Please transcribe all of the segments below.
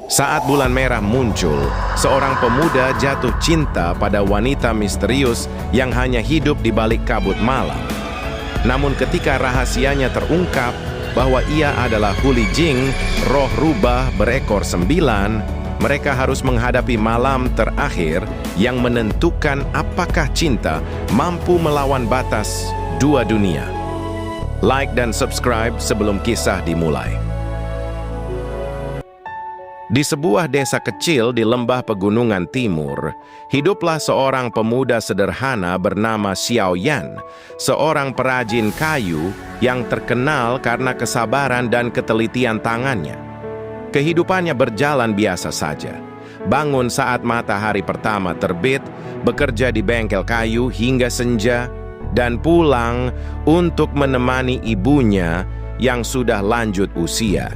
Saat bulan merah muncul, seorang pemuda jatuh cinta pada wanita misterius yang hanya hidup di balik kabut malam. Namun ketika rahasianya terungkap bahwa ia adalah Huli Jing, roh rubah berekor 9, mereka harus menghadapi malam terakhir yang menentukan apakah cinta mampu melawan batas dua dunia. Like dan subscribe sebelum kisah dimulai. Di sebuah desa kecil di lembah pegunungan timur, hiduplah seorang pemuda sederhana bernama Xiao Yan, seorang perajin kayu yang terkenal karena kesabaran dan ketelitian tangannya. Kehidupannya berjalan biasa saja. Bangun saat matahari pertama terbit, bekerja di bengkel kayu hingga senja, dan pulang untuk menemani ibunya yang sudah lanjut usia.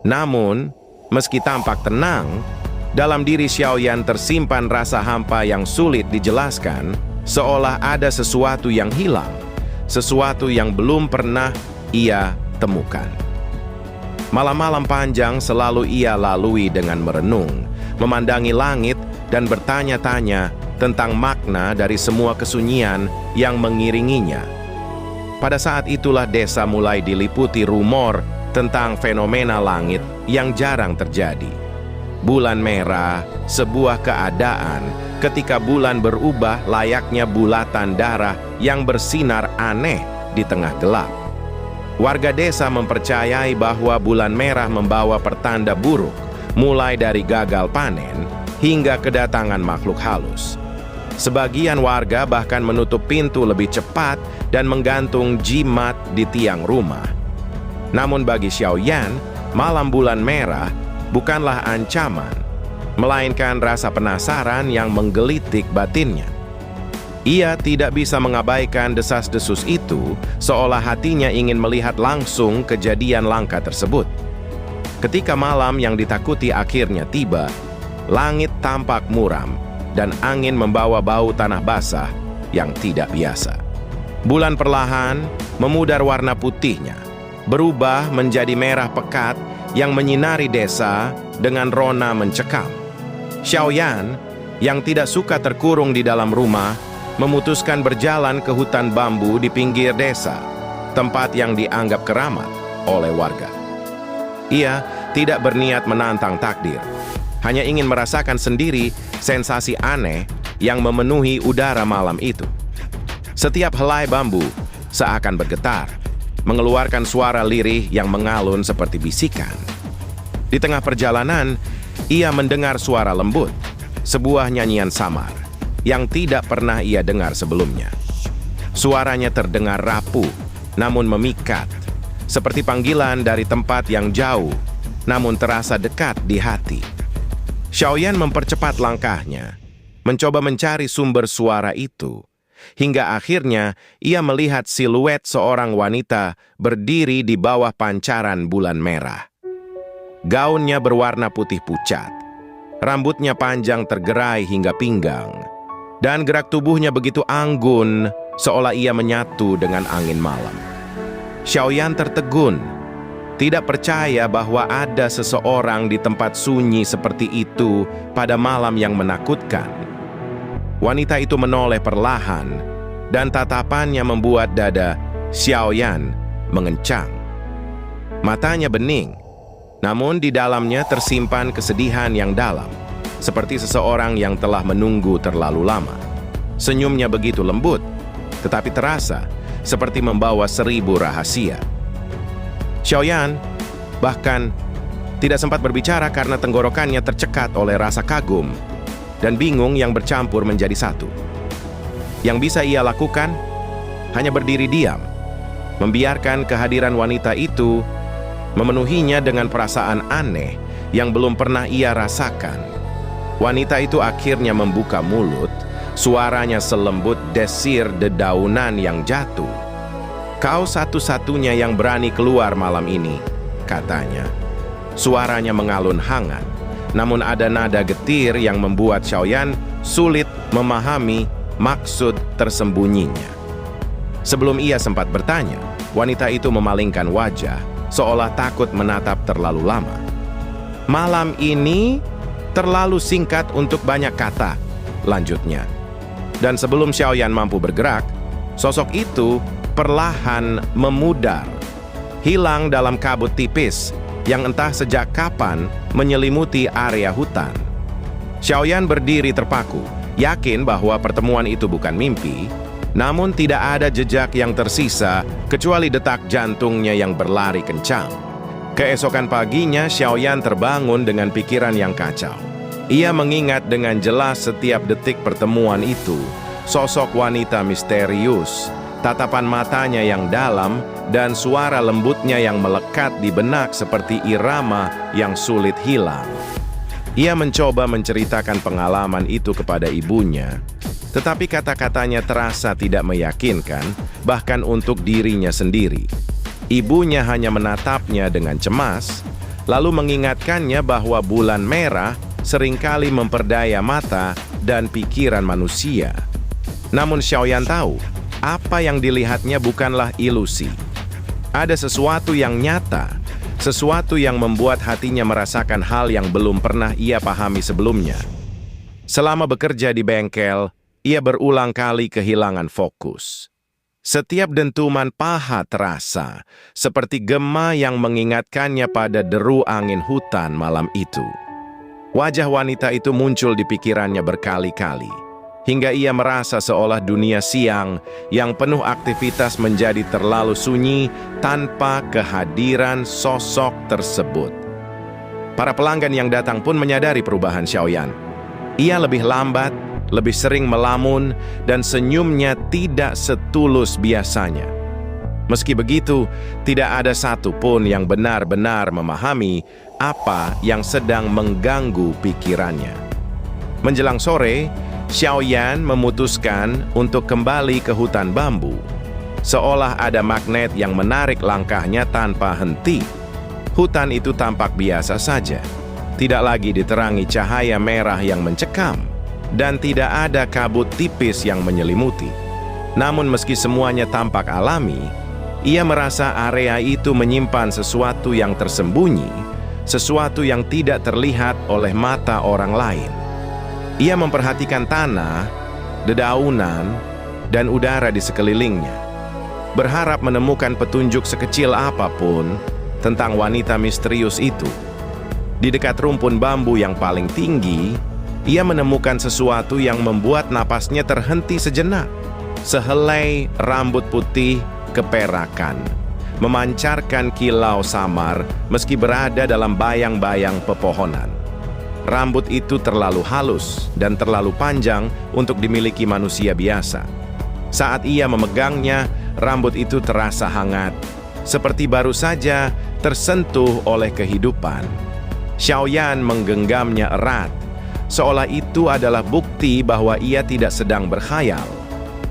Namun, meski tampak tenang, dalam diri Xiao Yan tersimpan rasa hampa yang sulit dijelaskan, seolah ada sesuatu yang hilang, sesuatu yang belum pernah ia temukan. Malam-malam panjang selalu ia lalui dengan merenung, memandangi langit dan bertanya-tanya tentang makna dari semua kesunyian yang mengiringinya. Pada saat itulah desa mulai diliputi rumor tentang fenomena langit yang jarang terjadi. Bulan merah, sebuah keadaan ketika bulan berubah layaknya bulatan darah yang bersinar aneh di tengah gelap. Warga desa mempercayai bahwa bulan merah membawa pertanda buruk, mulai dari gagal panen hingga kedatangan makhluk halus. Sebagian warga bahkan menutup pintu lebih cepat dan menggantung jimat di tiang rumah. Namun bagi Xiao Yan, malam bulan merah bukanlah ancaman, melainkan rasa penasaran yang menggelitik batinnya. Ia tidak bisa mengabaikan desas-desus itu, seolah hatinya ingin melihat langsung kejadian langka tersebut. Ketika malam yang ditakuti akhirnya tiba, langit tampak muram dan angin membawa bau tanah basah yang tidak biasa. Bulan perlahan memudar warna putihnya, berubah menjadi merah pekat yang menyinari desa dengan rona mencekam. Xiao Yan, yang tidak suka terkurung di dalam rumah, memutuskan berjalan ke hutan bambu di pinggir desa, tempat yang dianggap keramat oleh warga. Ia tidak berniat menantang takdir, hanya ingin merasakan sendiri sensasi aneh yang memenuhi udara malam itu. Setiap helai bambu seakan bergetar, mengeluarkan suara lirih yang mengalun seperti bisikan. Di tengah perjalanan, ia mendengar suara lembut, sebuah nyanyian samar yang tidak pernah ia dengar sebelumnya. Suaranya terdengar rapuh, namun memikat, seperti panggilan dari tempat yang jauh, namun terasa dekat di hati. Xiao Yan mempercepat langkahnya, mencoba mencari sumber suara itu, hingga akhirnya ia melihat siluet seorang wanita berdiri di bawah pancaran bulan merah. Gaunnya berwarna putih pucat, rambutnya panjang tergerai hingga pinggang, dan gerak tubuhnya begitu anggun, seolah ia menyatu dengan angin malam. Xiao Yan tertegun, tidak percaya bahwa ada seseorang di tempat sunyi seperti itu pada malam yang menakutkan. Wanita itu menoleh perlahan, dan tatapannya membuat dada Xiao Yan mengencang. Matanya bening, namun di dalamnya tersimpan kesedihan yang dalam, seperti seseorang yang telah menunggu terlalu lama. Senyumnya begitu lembut, tetapi terasa seperti membawa 1000 rahasia. Xiao Yan bahkan tidak sempat berbicara karena tenggorokannya tercekat oleh rasa kagum dan bingung yang bercampur menjadi satu. Yang bisa ia lakukan hanya berdiri diam, membiarkan kehadiran wanita itu memenuhinya dengan perasaan aneh yang belum pernah ia rasakan. Wanita itu akhirnya membuka mulut, suaranya selembut desir dedaunan yang jatuh. "Kau satu-satunya yang berani keluar malam ini," katanya. Suaranya mengalun hangat, namun ada nada getir yang membuat Xiao Yan sulit memahami maksud tersembunyinya. Sebelum ia sempat bertanya, wanita itu memalingkan wajah, seolah takut menatap terlalu lama. Malam ini terlalu singkat untuk banyak kata, lanjutnya. Dan sebelum Xiaoyan mampu bergerak, sosok itu perlahan memudar, hilang dalam kabut tipis yang entah sejak kapan menyelimuti area hutan. Xiaoyan berdiri terpaku, yakin bahwa pertemuan itu bukan mimpi, namun tidak ada jejak yang tersisa kecuali detak jantungnya yang berlari kencang. Keesokan paginya, Xiaoyan terbangun dengan pikiran yang kacau. Ia mengingat dengan jelas setiap detik pertemuan itu, sosok wanita misterius, tatapan matanya yang dalam, dan suara lembutnya yang melekat di benak seperti irama yang sulit hilang. Ia mencoba menceritakan pengalaman itu kepada ibunya, tetapi kata-katanya terasa tidak meyakinkan, bahkan untuk dirinya sendiri. Ibunya hanya menatapnya dengan cemas, lalu mengingatkannya bahwa bulan merah seringkali memperdaya mata dan pikiran manusia. Namun Xiaoyan tahu, apa yang dilihatnya bukanlah ilusi. Ada sesuatu yang nyata, sesuatu yang membuat hatinya merasakan hal yang belum pernah ia pahami sebelumnya. Selama bekerja di bengkel, ia berulang kali kehilangan fokus. Setiap dentuman paha terasa, seperti gema yang mengingatkannya pada deru angin hutan malam itu. Wajah wanita itu muncul di pikirannya berkali-kali, hingga ia merasa seolah dunia siang yang penuh aktivitas menjadi terlalu sunyi tanpa kehadiran sosok tersebut. Para pelanggan yang datang pun menyadari perubahan Xiaoyan. Ia lebih lambat, lebih sering melamun, dan senyumnya tidak setulus biasanya. Meski begitu, tidak ada satupun yang benar-benar memahami apa yang sedang mengganggu pikirannya. Menjelang sore, Xiaoyan memutuskan untuk kembali ke hutan bambu. Seolah ada magnet yang menarik langkahnya tanpa henti. Hutan itu tampak biasa saja, tidak lagi diterangi cahaya merah yang mencekam, dan tidak ada kabut tipis yang menyelimuti. Namun meski semuanya tampak alami, ia merasa area itu menyimpan sesuatu yang tersembunyi, sesuatu yang tidak terlihat oleh mata orang lain. Ia memperhatikan tanah, dedaunan, dan udara di sekelilingnya, berharap menemukan petunjuk sekecil apapun tentang wanita misterius itu. Di dekat rumpun bambu yang paling tinggi, ia menemukan sesuatu yang membuat napasnya terhenti sejenak. Sehelai rambut putih keperakan, memancarkan kilau samar meski berada dalam bayang-bayang pepohonan. Rambut itu terlalu halus dan terlalu panjang untuk dimiliki manusia biasa. Saat ia memegangnya, rambut itu terasa hangat, seperti baru saja tersentuh oleh kehidupan. Xiaoyan menggenggamnya erat, seolah itu adalah bukti bahwa ia tidak sedang berkhayal.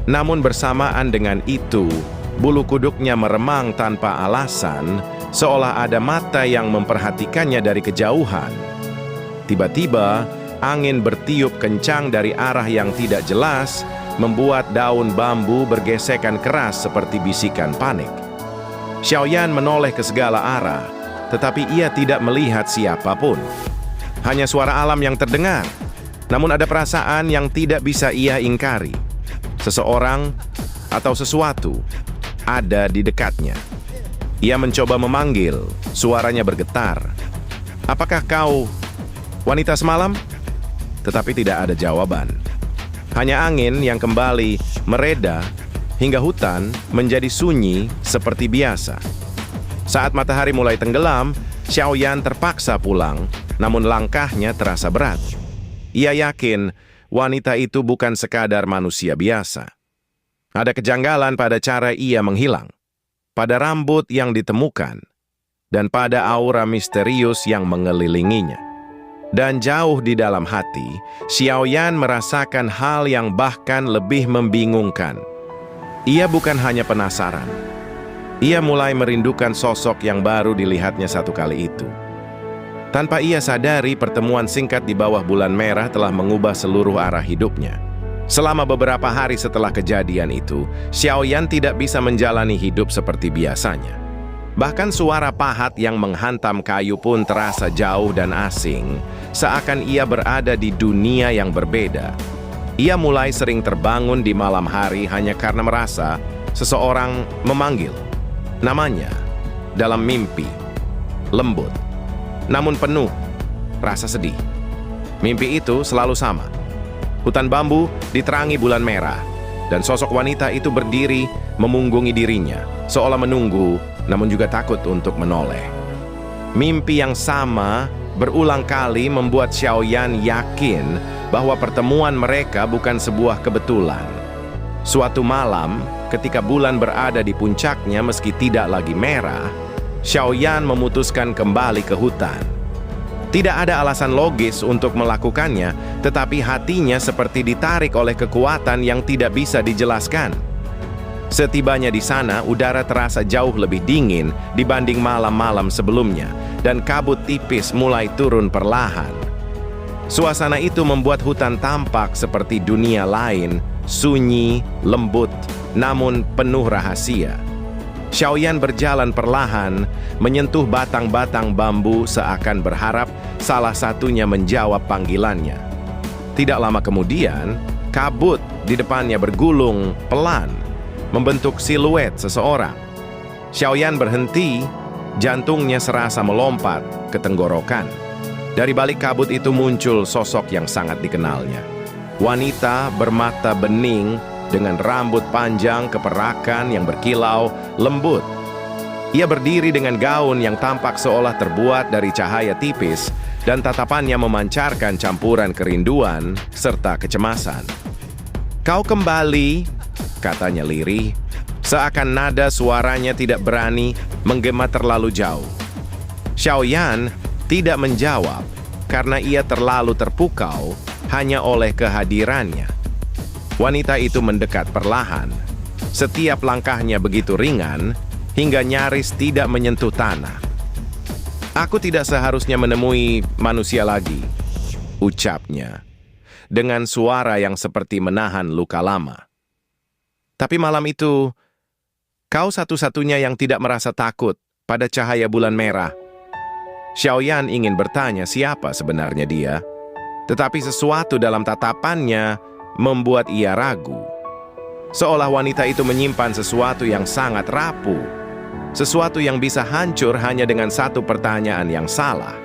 Namun bersamaan dengan itu, bulu kuduknya meremang tanpa alasan, seolah ada mata yang memperhatikannya dari kejauhan. Tiba-tiba, angin bertiup kencang dari arah yang tidak jelas, membuat daun bambu bergesekan keras seperti bisikan panik. Xiaoyan menoleh ke segala arah, tetapi ia tidak melihat siapapun. Hanya suara alam yang terdengar, namun ada perasaan yang tidak bisa ia ingkari. Seseorang atau sesuatu ada di dekatnya. Ia mencoba memanggil, suaranya bergetar. "Apakah kau wanita semalam?" Tetapi tidak ada jawaban. Hanya angin yang kembali mereda hingga hutan menjadi sunyi seperti biasa. Saat matahari mulai tenggelam, Xiaoyan terpaksa pulang, namun langkahnya terasa berat. Ia yakin wanita itu bukan sekadar manusia biasa. Ada kejanggalan pada cara ia menghilang, pada rambut yang ditemukan, dan pada aura misterius yang mengelilinginya. Dan jauh di dalam hati, Xiaoyan merasakan hal yang bahkan lebih membingungkan. Ia bukan hanya penasaran. Ia mulai merindukan sosok yang baru dilihatnya satu kali itu. Tanpa ia sadari, pertemuan singkat di bawah bulan merah telah mengubah seluruh arah hidupnya. Selama beberapa hari setelah kejadian itu, Xiaoyan tidak bisa menjalani hidup seperti biasanya. Bahkan suara pahat yang menghantam kayu pun terasa jauh dan asing, seakan ia berada di dunia yang berbeda. Ia mulai sering terbangun di malam hari hanya karena merasa seseorang memanggil namanya dalam mimpi, lembut, namun penuh rasa sedih. Mimpi itu selalu sama. Hutan bambu diterangi bulan merah, dan sosok wanita itu berdiri memunggungi dirinya, seolah menunggu, namun juga takut untuk menoleh. Mimpi yang sama berulang kali membuat Xiaoyan yakin bahwa pertemuan mereka bukan sebuah kebetulan. Suatu malam, ketika bulan berada di puncaknya meski tidak lagi merah, Xiaoyan memutuskan kembali ke hutan. Tidak ada alasan logis untuk melakukannya, tetapi hatinya seperti ditarik oleh kekuatan yang tidak bisa dijelaskan. Setibanya di sana, udara terasa jauh lebih dingin dibanding malam-malam sebelumnya, dan kabut tipis mulai turun perlahan. Suasana itu membuat hutan tampak seperti dunia lain, sunyi, lembut, namun penuh rahasia. Xiaoyan berjalan perlahan, menyentuh batang-batang bambu seakan berharap salah satunya menjawab panggilannya. Tidak lama kemudian, kabut di depannya bergulung pelan, membentuk siluet seseorang. Xiaoyan berhenti, jantungnya serasa melompat ke tenggorokan. Dari balik kabut itu muncul sosok yang sangat dikenalnya. Wanita bermata bening dengan rambut panjang keperakan yang berkilau lembut. Ia berdiri dengan gaun yang tampak seolah terbuat dari cahaya tipis, dan tatapannya memancarkan campuran kerinduan serta kecemasan. "Kau kembali," katanya lirih, seakan nada suaranya tidak berani menggema terlalu jauh. Xiaoyan tidak menjawab karena ia terlalu terpukau hanya oleh kehadirannya. Wanita itu mendekat perlahan. Setiap langkahnya begitu ringan hingga nyaris tidak menyentuh tanah. "Aku tidak seharusnya menemui manusia lagi," ucapnya, dengan suara yang seperti menahan luka lama. Tapi malam itu, kau satu-satunya yang tidak merasa takut pada cahaya bulan merah. Xiaoyan ingin bertanya siapa sebenarnya dia, tetapi sesuatu dalam tatapannya membuat ia ragu. Seolah wanita itu menyimpan sesuatu yang sangat rapuh, sesuatu yang bisa hancur hanya dengan satu pertanyaan yang salah.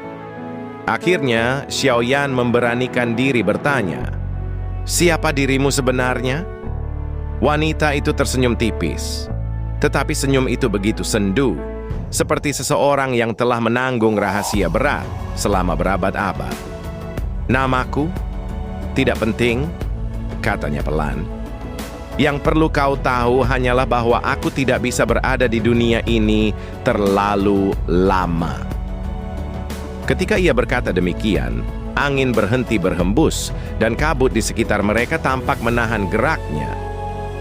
Akhirnya, Xiaoyan memberanikan diri bertanya, "Siapa dirimu sebenarnya?" Wanita itu tersenyum tipis, tetapi senyum itu begitu sendu, seperti seseorang yang telah menanggung rahasia berat selama berabad-abad. "Namaku tidak penting," katanya pelan. "Yang perlu kau tahu hanyalah bahwa aku tidak bisa berada di dunia ini terlalu lama." Ketika ia berkata demikian, angin berhenti berhembus dan kabut di sekitar mereka tampak menahan geraknya.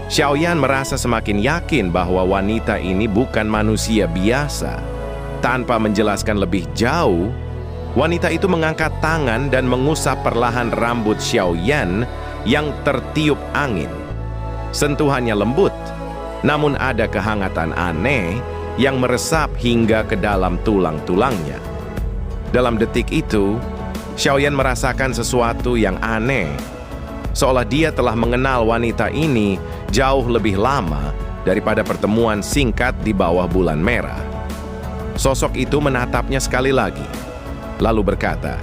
Xiaoyan merasa semakin yakin bahwa wanita ini bukan manusia biasa. Tanpa menjelaskan lebih jauh, wanita itu mengangkat tangan dan mengusap perlahan rambut Xiaoyan yang tertiup angin. Sentuhannya lembut, namun ada kehangatan aneh yang meresap hingga ke dalam tulang-tulangnya. Dalam detik itu, Xiaoyan merasakan sesuatu yang aneh, seolah dia telah mengenal wanita ini jauh lebih lama daripada pertemuan singkat di bawah bulan merah. Sosok itu menatapnya sekali lagi, lalu berkata,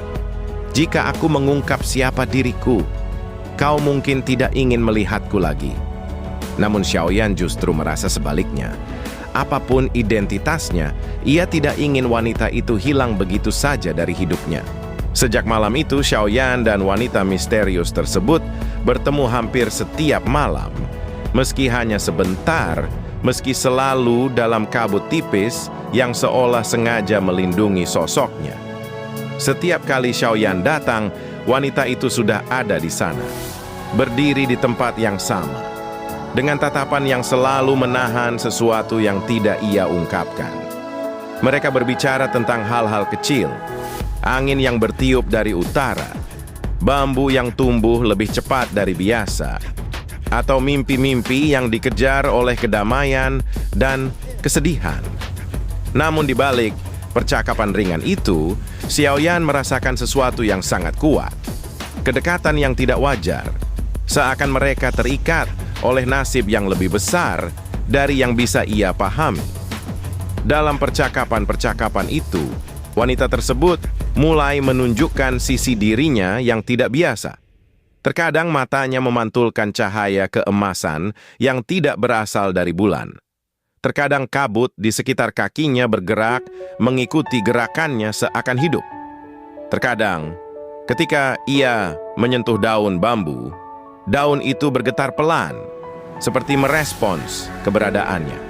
"Jika aku mengungkap siapa diriku, kau mungkin tidak ingin melihatku lagi." Namun Xiaoyan justru merasa sebaliknya. Apapun identitasnya, ia tidak ingin wanita itu hilang begitu saja dari hidupnya. Sejak malam itu, Xiaoyan dan wanita misterius tersebut bertemu hampir setiap malam. Meski hanya sebentar, meski selalu dalam kabut tipis yang seolah sengaja melindungi sosoknya. Setiap kali Xiaoyan datang, wanita itu sudah ada di sana, berdiri di tempat yang sama, dengan tatapan yang selalu menahan sesuatu yang tidak ia ungkapkan. Mereka berbicara tentang hal-hal kecil, angin yang bertiup dari utara, bambu yang tumbuh lebih cepat dari biasa, atau mimpi-mimpi yang dikejar oleh kedamaian dan kesedihan. Namun di balik percakapan ringan itu, Xiaoyan merasakan sesuatu yang sangat kuat. Kedekatan yang tidak wajar, seakan mereka terikat oleh nasib yang lebih besar dari yang bisa ia pahami. Dalam percakapan-percakapan itu, wanita tersebut mulai menunjukkan sisi dirinya yang tidak biasa. Terkadang matanya memantulkan cahaya keemasan yang tidak berasal dari bulan. Terkadang kabut di sekitar kakinya bergerak mengikuti gerakannya seakan hidup. Terkadang, ketika ia menyentuh daun bambu, daun itu bergetar pelan, seperti merespons keberadaannya.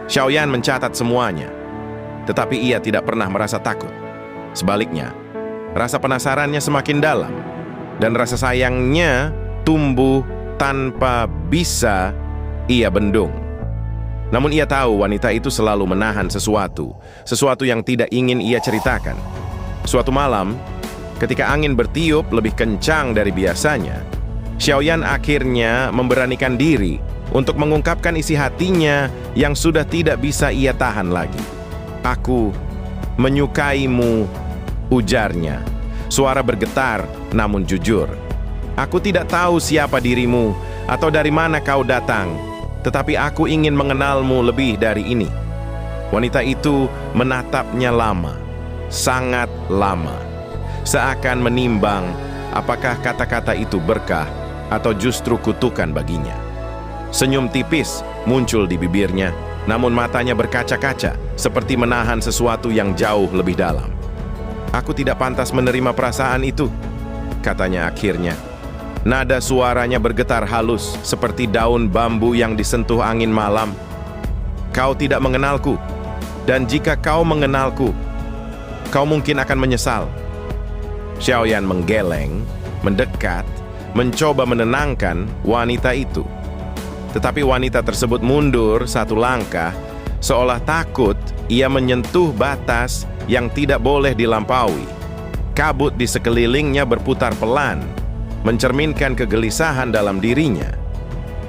Xiaoyan mencatat semuanya, tetapi ia tidak pernah merasa takut. Sebaliknya, rasa penasarannya semakin dalam, dan rasa sayangnya tumbuh tanpa bisa ia bendung. Namun ia tahu wanita itu selalu menahan sesuatu yang tidak ingin ia ceritakan. Suatu malam, ketika angin bertiup lebih kencang dari biasanya, Xiaoyan akhirnya memberanikan diri untuk mengungkapkan isi hatinya yang sudah tidak bisa ia tahan lagi. "Aku menyukaimu," ujarnya. Suara bergetar namun jujur. "Aku tidak tahu siapa dirimu atau dari mana kau datang, tetapi aku ingin mengenalmu lebih dari ini." Wanita itu menatapnya lama, sangat lama, seakan menimbang apakah kata-kata itu berkah atau justru kutukan baginya. Senyum tipis muncul di bibirnya, namun matanya berkaca-kaca seperti menahan sesuatu yang jauh lebih dalam. "Aku tidak pantas menerima perasaan itu," katanya akhirnya. Nada suaranya bergetar halus seperti daun bambu yang disentuh angin malam. "Kau tidak mengenalku, dan jika kau mengenalku, kau mungkin akan menyesal." Xiaoyan menggeleng, mendekat, mencoba menenangkan wanita itu. Tetapi wanita tersebut mundur satu langkah, seolah takut ia menyentuh batas yang tidak boleh dilampaui. Kabut di sekelilingnya berputar pelan, mencerminkan kegelisahan dalam dirinya.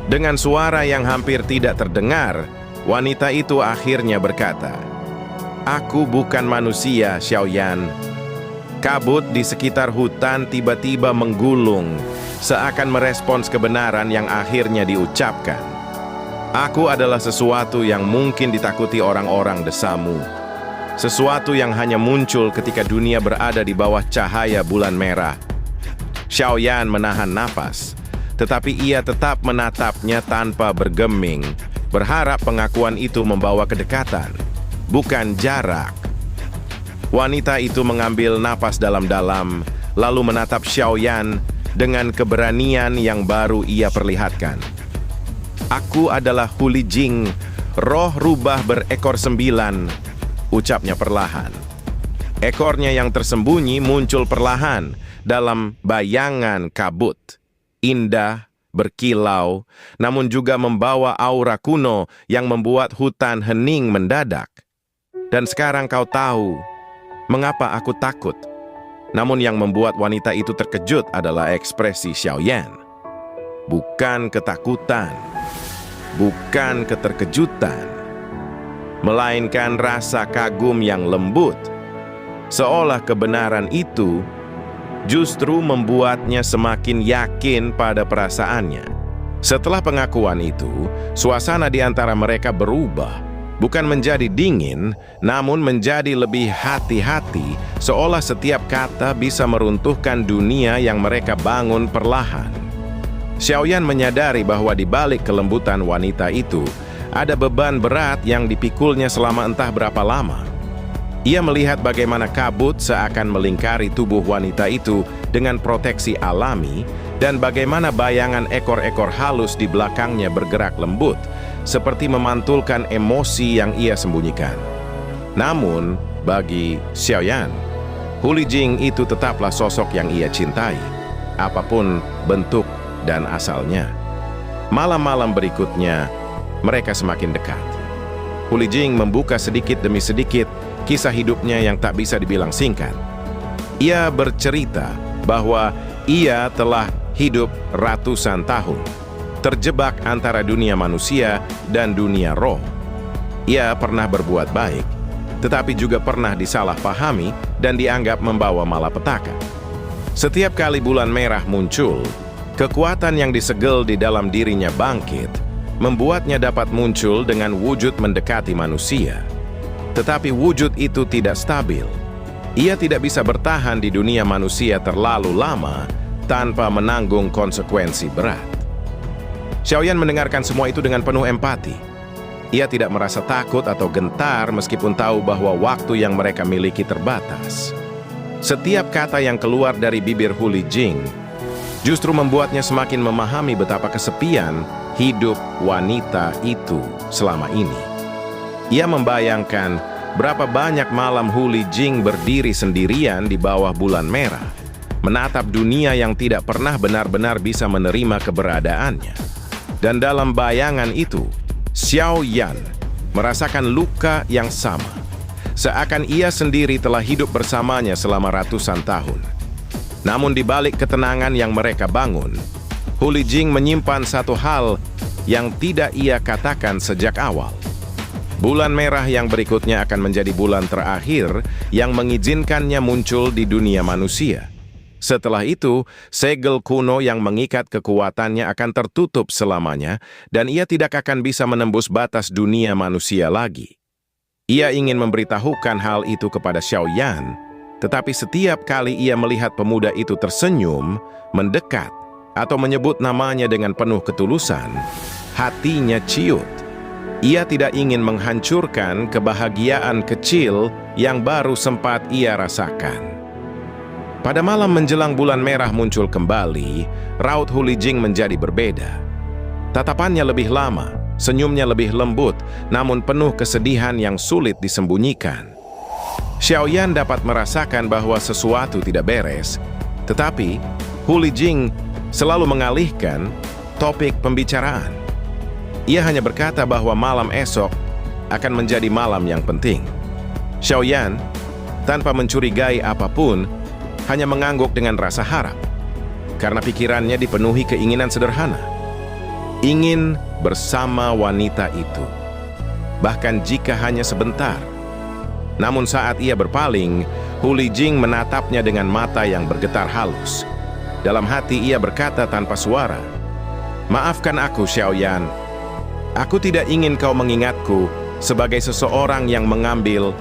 Dengan suara yang hampir tidak terdengar, wanita itu akhirnya berkata, "Aku bukan manusia, Xiaoyan." Kabut di sekitar hutan tiba-tiba menggulung, seakan merespons kebenaran yang akhirnya diucapkan. "Aku adalah sesuatu yang mungkin ditakuti orang-orang desamu. Sesuatu yang hanya muncul ketika dunia berada di bawah cahaya bulan merah." Xiaoyan menahan napas, tetapi ia tetap menatapnya tanpa bergeming, berharap pengakuan itu membawa kedekatan, bukan jarak. Wanita itu mengambil napas dalam-dalam, lalu menatap Xiaoyan dengan keberanian yang baru ia perlihatkan. "Aku adalah Huli Jing, roh rubah berekor 9, ucapnya perlahan. Ekornya yang tersembunyi muncul perlahan dalam bayangan kabut. Indah, berkilau, namun juga membawa aura kuno yang membuat hutan hening mendadak. Dan sekarang kau tahu mengapa aku takut." Namun yang membuat wanita itu terkejut adalah ekspresi Xiaoyan. Bukan ketakutan, bukan keterkejutan, melainkan rasa kagum yang lembut. Seolah kebenaran itu justru membuatnya semakin yakin pada perasaannya. Setelah pengakuan itu, suasana di antara mereka berubah. Bukan menjadi dingin, namun menjadi lebih hati-hati, seolah setiap kata bisa meruntuhkan dunia yang mereka bangun perlahan. Xiaoyan menyadari bahwa di balik kelembutan wanita itu, ada beban berat yang dipikulnya selama entah berapa lama. Ia melihat bagaimana kabut seakan melingkari tubuh wanita itu dengan proteksi alami, dan bagaimana bayangan ekor-ekor halus di belakangnya bergerak lembut, seperti memantulkan emosi yang ia sembunyikan. Namun, bagi Xiaoyan, Huli Jing itu tetaplah sosok yang ia cintai, apapun bentuk dan asalnya. Malam-malam berikutnya, mereka semakin dekat. Huli Jing membuka sedikit demi sedikit kisah hidupnya yang tak bisa dibilang singkat. Ia bercerita bahwa ia telah hidup ratusan tahun, terjebak antara dunia manusia dan dunia roh. Ia pernah berbuat baik, tetapi juga pernah disalahpahami dan dianggap membawa malapetaka. Setiap kali bulan merah muncul, kekuatan yang disegel di dalam dirinya bangkit, membuatnya dapat muncul dengan wujud mendekati manusia. Tetapi wujud itu tidak stabil. Ia tidak bisa bertahan di dunia manusia terlalu lama tanpa menanggung konsekuensi berat. Xiaoyan mendengarkan semua itu dengan penuh empati. Ia tidak merasa takut atau gentar meskipun tahu bahwa waktu yang mereka miliki terbatas. Setiap kata yang keluar dari bibir Huli Jing justru membuatnya semakin memahami betapa kesepian hidup wanita itu selama ini. Ia membayangkan berapa banyak malam Huli Jing berdiri sendirian di bawah bulan merah, menatap dunia yang tidak pernah benar-benar bisa menerima keberadaannya. Dan dalam bayangan itu, Xiaoyan merasakan luka yang sama. Seakan ia sendiri telah hidup bersamanya selama ratusan tahun. Namun di balik ketenangan yang mereka bangun, Huli Jing menyimpan satu hal yang tidak ia katakan sejak awal. Bulan merah yang berikutnya akan menjadi bulan terakhir yang mengizinkannya muncul di dunia manusia. Setelah itu, segel kuno yang mengikat kekuatannya akan tertutup selamanya dan ia tidak akan bisa menembus batas dunia manusia lagi. Ia ingin memberitahukan hal itu kepada Xiaoyan, tetapi setiap kali ia melihat pemuda itu tersenyum, mendekat, atau menyebut namanya dengan penuh ketulusan, hatinya ciut. Ia tidak ingin menghancurkan kebahagiaan kecil yang baru sempat ia rasakan. Pada malam menjelang bulan merah muncul kembali, raut Huli Jing menjadi berbeda. Tatapannya lebih lama, senyumnya lebih lembut, namun penuh kesedihan yang sulit disembunyikan. Xiaoyan dapat merasakan bahwa sesuatu tidak beres, tetapi Huli Jing selalu mengalihkan topik pembicaraan. Ia hanya berkata bahwa malam esok akan menjadi malam yang penting. Xiaoyan, tanpa mencurigai apapun, hanya mengangguk dengan rasa harap, karena pikirannya dipenuhi keinginan sederhana. Ingin bersama wanita itu, bahkan jika hanya sebentar. Namun saat ia berpaling, Huli Jing menatapnya dengan mata yang bergetar halus. Dalam hati ia berkata tanpa suara, "Maafkan aku, Xiaoyan. Aku tidak ingin kau mengingatku sebagai seseorang yang mengambil,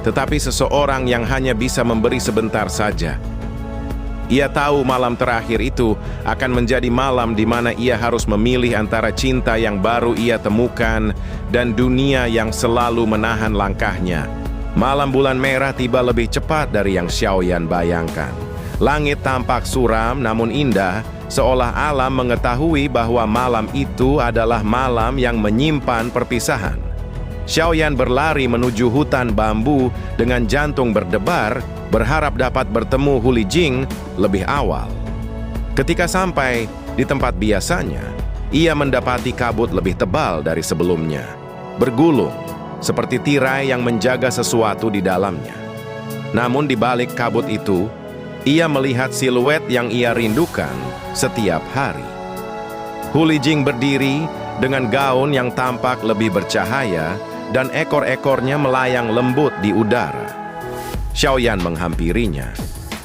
tetapi seseorang yang hanya bisa memberi sebentar saja." Ia tahu malam terakhir itu akan menjadi malam di mana ia harus memilih antara cinta yang baru ia temukan dan dunia yang selalu menahan langkahnya. Malam bulan merah tiba lebih cepat dari yang Xiaoyan bayangkan. Langit tampak suram namun indah, seolah alam mengetahui bahwa malam itu adalah malam yang menyimpan perpisahan. Xiaoyan berlari menuju hutan bambu dengan jantung berdebar, berharap dapat bertemu Huli Jing lebih awal. Ketika sampai di tempat biasanya, ia mendapati kabut lebih tebal dari sebelumnya, bergulung seperti tirai yang menjaga sesuatu di dalamnya. Namun di balik kabut itu, ia melihat siluet yang ia rindukan setiap hari. Huli Jing berdiri dengan gaun yang tampak lebih bercahaya dan ekor-ekornya melayang lembut di udara. Xiaoyan menghampirinya,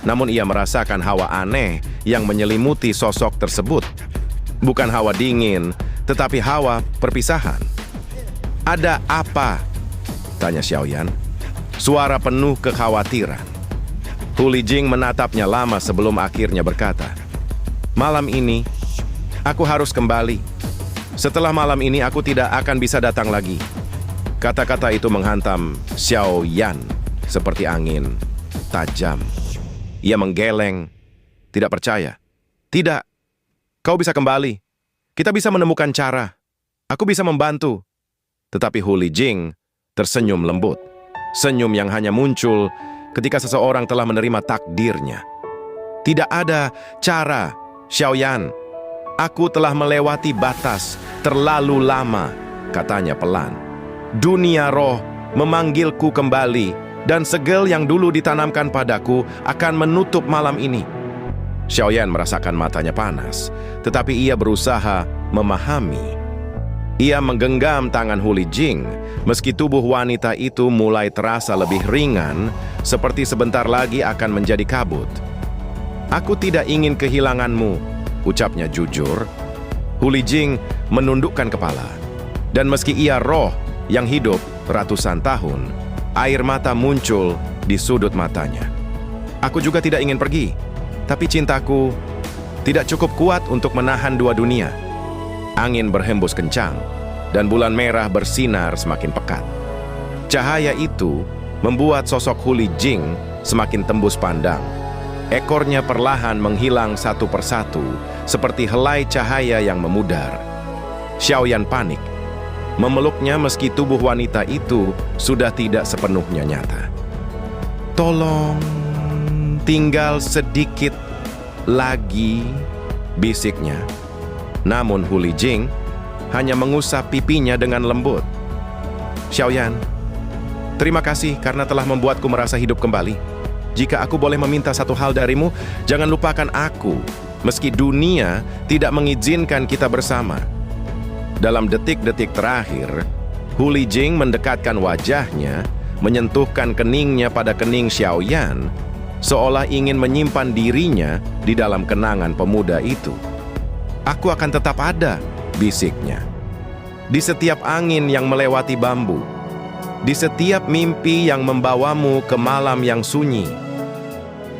namun ia merasakan hawa aneh yang menyelimuti sosok tersebut. Bukan hawa dingin, tetapi hawa perpisahan. "Ada apa?" tanya Xiaoyan. Suara penuh kekhawatiran. Huli Jing menatapnya lama sebelum akhirnya berkata, "Malam ini, aku harus kembali. Setelah malam ini, aku tidak akan bisa datang lagi." Kata-kata itu menghantam Xiaoyan seperti angin tajam. Ia menggeleng, tidak percaya. "Tidak, kau bisa kembali. Kita bisa menemukan cara. Aku bisa membantu." Tetapi Huli Jing tersenyum lembut. Senyum yang hanya muncul ketika seseorang telah menerima takdirnya. "Tidak ada cara, Xiaoyan. Aku telah melewati batas terlalu lama," katanya pelan. "Dunia roh memanggilku kembali, dan segel yang dulu ditanamkan padaku akan menutup malam ini." Xiaoyan merasakan matanya panas, tetapi ia berusaha memahami. Ia menggenggam tangan Hu Lijing, meski tubuh wanita itu mulai terasa lebih ringan, seperti sebentar lagi akan menjadi kabut. "Aku tidak ingin kehilanganmu," ucapnya jujur. Hu Lijing menundukkan kepala, dan meski ia roh yang hidup ratusan tahun, air mata muncul di sudut matanya. "Aku juga tidak ingin pergi, tapi cintaku tidak cukup kuat untuk menahan dua dunia." Angin berhembus kencang, dan bulan merah bersinar semakin pekat. Cahaya itu membuat sosok Hu Lijing semakin tembus pandang. Ekornya perlahan menghilang satu persatu, seperti helai cahaya yang memudar. Xiaoyan panik, memeluknya meski tubuh wanita itu sudah tidak sepenuhnya nyata. "Tolong, tinggal sedikit lagi," bisiknya. Namun Hu Lijing hanya mengusap pipinya dengan lembut. "Xiaoyan, terima kasih karena telah membuatku merasa hidup kembali. Jika aku boleh meminta satu hal darimu, jangan lupakan aku, meski dunia tidak mengizinkan kita bersama." Dalam detik-detik terakhir, Hu Lijing mendekatkan wajahnya, menyentuhkan keningnya pada kening Xiaoyan, seolah ingin menyimpan dirinya di dalam kenangan pemuda itu. "Aku akan tetap ada," bisiknya, "di setiap angin yang melewati bambu, di setiap mimpi yang membawamu ke malam yang sunyi."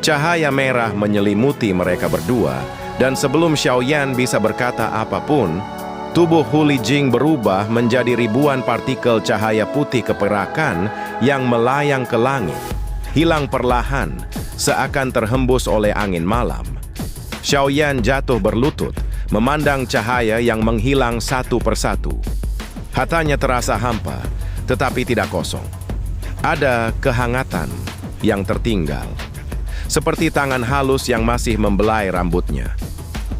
Cahaya merah menyelimuti mereka berdua, dan sebelum Xiaoyan bisa berkata apapun, tubuh Hu Lijing berubah menjadi ribuan partikel cahaya putih keperakan yang melayang ke langit, hilang perlahan, seakan terhembus oleh angin malam. Xiaoyan jatuh berlutut, memandang cahaya yang menghilang satu persatu. Hatanya terasa hampa, tetapi tidak kosong. Ada kehangatan yang tertinggal, seperti tangan halus yang masih membelai rambutnya.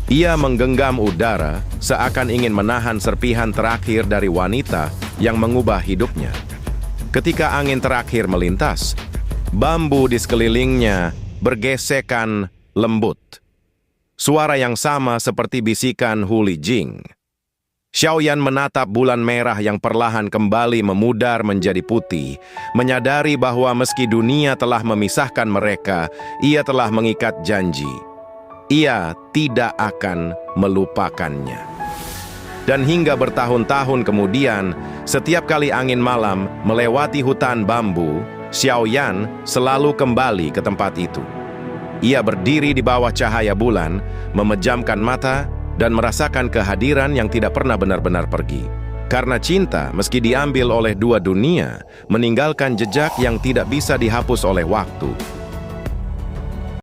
Ia menggenggam udara, seakan ingin menahan serpihan terakhir dari wanita yang mengubah hidupnya. Ketika angin terakhir melintas, bambu di sekelilingnya bergesekan lembut. Suara yang sama seperti bisikan Hu Lijing. Xiaoyan menatap bulan merah yang perlahan kembali memudar menjadi putih, menyadari bahwa meski dunia telah memisahkan mereka, ia telah mengikat janji. Ia tidak akan melupakannya. Dan hingga bertahun-tahun kemudian, setiap kali angin malam melewati hutan bambu, Xiaoyan selalu kembali ke tempat itu. Ia berdiri di bawah cahaya bulan, memejamkan mata, dan merasakan kehadiran yang tidak pernah benar-benar pergi. Karena cinta, meski diambil oleh dua dunia, meninggalkan jejak yang tidak bisa dihapus oleh waktu.